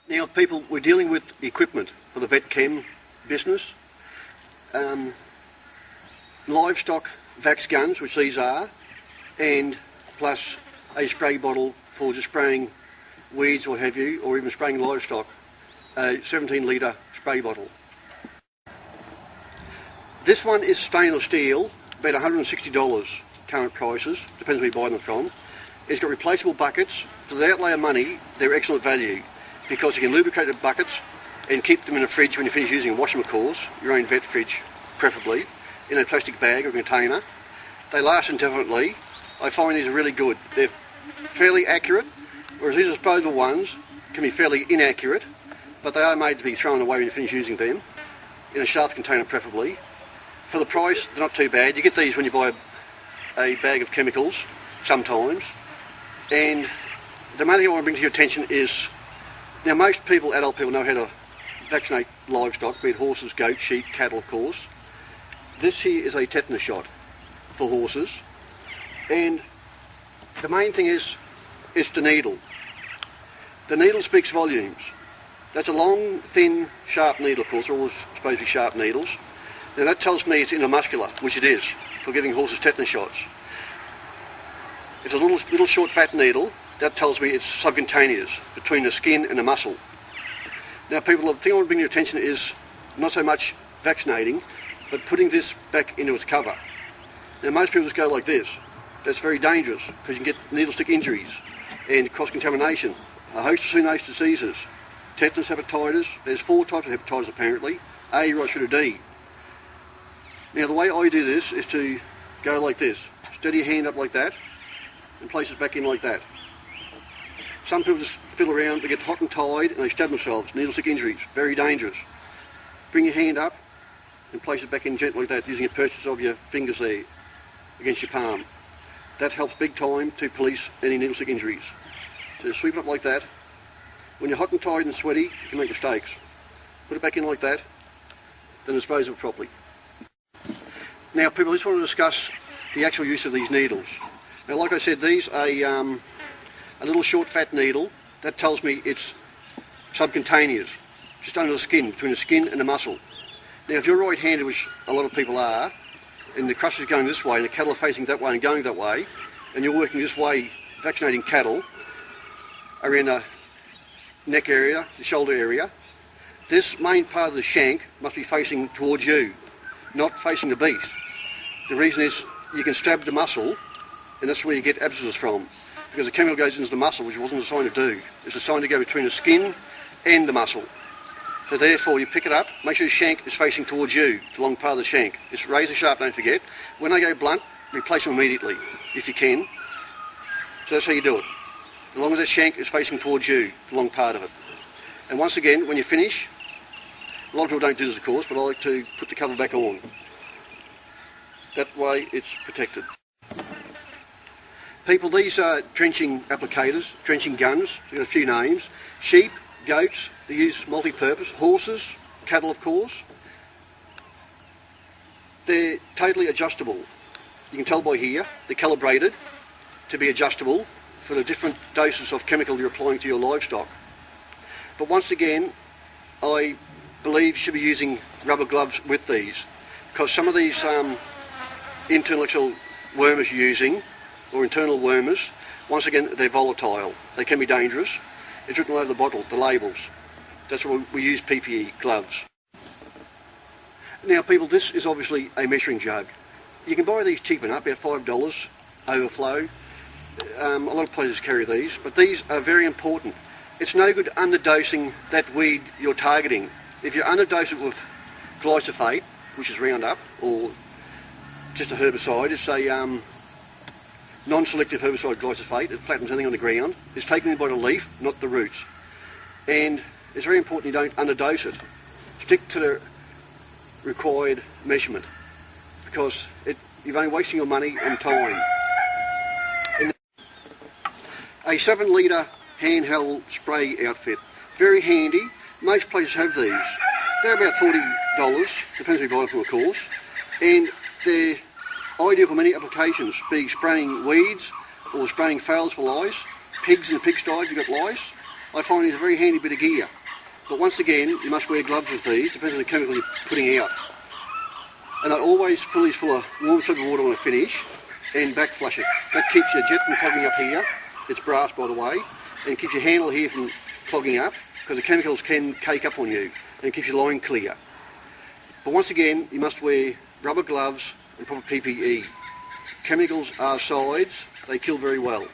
Now people, we're dealing with equipment for the vet chem business. Livestock vax guns, which these are, and plus a spray bottle for just spraying weeds or have you, or even spraying livestock, a 17 litre spray bottle. This one is stainless steel, about $160 current prices, depends where you buy them from. It's got replaceable buckets. For the outlay of money, they're excellent value because you can lubricate the buckets and keep them in the fridge when you finish using them. Wash them, of course, your own vet fridge preferably, in a plastic bag or container. They last indefinitely. I find these are really good. They're fairly accurate, whereas these disposable ones can be fairly inaccurate, but they are made to be thrown away when you finish using them, in a sharp container preferably. For the price, they're not too bad. You get these when you buy a bag of chemicals, sometimes. And the main thing I want to bring to your attention is, now most people, adult people, know how to vaccinate livestock, be it horses, goats, sheep, cattle, of course. This here is a tetanus shot for horses, and the main thing is the needle. The needle speaks volumes. That's a long, thin, sharp needle, of course. They're always supposed to be sharp needles. Now that tells me it's intramuscular, which it is, for giving horses tetanus shots. It's a little short fat needle. That tells me it's subcutaneous, between the skin and the muscle. Now people, the thing I want to bring to your attention is not so much vaccinating, but putting this back into its cover. Now most people just go like this. That's very dangerous because you can get needle stick injuries and cross-contamination, a host of zoonotic diseases, tetanus, hepatitis. There's 4 types of hepatitis apparently, A right through to D. Now the way I do this is to go like this. Steady your hand up like that and place it back in like that. Some people just fiddle around, they get hot and tied and they stab themselves, needle stick injuries, very dangerous. Bring your hand up and place it back in gently like that, using a purchase of your fingers there against your palm. That helps big time to police any needle stick injuries. So sweep it up like that. When you're hot and tired and sweaty, you can make mistakes. Put it back in like that, then dispose of it properly. Now people, I just want to discuss the actual use of these needles. Now like I said, these are a little short fat needle. That tells me it's subcutaneous, just under the skin, between the skin and the muscle. Now if you're right-handed, which a lot of people are, and the crush is going this way and the cattle are facing that way and going that way, and you're working this way vaccinating cattle around the neck area, the shoulder area, this main part of the shank must be facing towards you, not facing the beast. The reason is you can stab the muscle, and that's where you get abscesses from, because the chemical goes into the muscle, which it wasn't designed to do. It's designed to go between the skin and the muscle. So therefore you pick it up, make sure the shank is facing towards you, the long part of the shank. It's razor sharp, don't forget. When they go blunt, replace them immediately, if you can. So that's how you do it. As long as that shank is facing towards you, the long part of it. And once again, when you finish, a lot of people don't do this of course, but I like to put the cover back on. That way it's protected. People, these are drenching applicators, drenching guns, they've got a few names. Sheep, goats, they use multi-purpose. Horses, cattle of course. They're totally adjustable. You can tell by here, they're calibrated to be adjustable for the different doses of chemical you're applying to your livestock. But once again, I believe you should be using rubber gloves with these, because some of these internal wormers you're using, or internal wormers, once again they're volatile. They can be dangerous. It's written all over the bottle, the labels. That's why we use PPE gloves. Now people, this is obviously a measuring jug. You can buy these cheap enough, about $5 overflow. A lot of places carry these, but these are very important. It's no good underdosing that weed you're targeting. If you underdose it with glyphosate, which is Roundup, or just a herbicide, it's a non-selective herbicide glyphosate. It flattens anything on the ground. It's taken in by the leaf, not the roots. And it's very important you don't underdose it. Stick to the required measurement, because you're only wasting your money and time. A 7 litre handheld spray outfit. Very handy. Most places have these. They're about $40, depends where you buy them from of course. And they're ideal for many applications, be it spraying weeds or spraying fowls for lice, pigs in the pigsty if you've got lice. I find these a very handy bit of gear. But once again, you must wear gloves with these, depends on the chemical you're putting out. And I always fill these full of warm soapy water when I finish and back flush it. That keeps your jet from clogging up here. It's brass, by the way, and keeps your handle here from clogging up because the chemicals can cake up on you, and it keeps your line clear. But once again, you must wear rubber gloves and proper PPE. Chemicals are sides, they kill very well.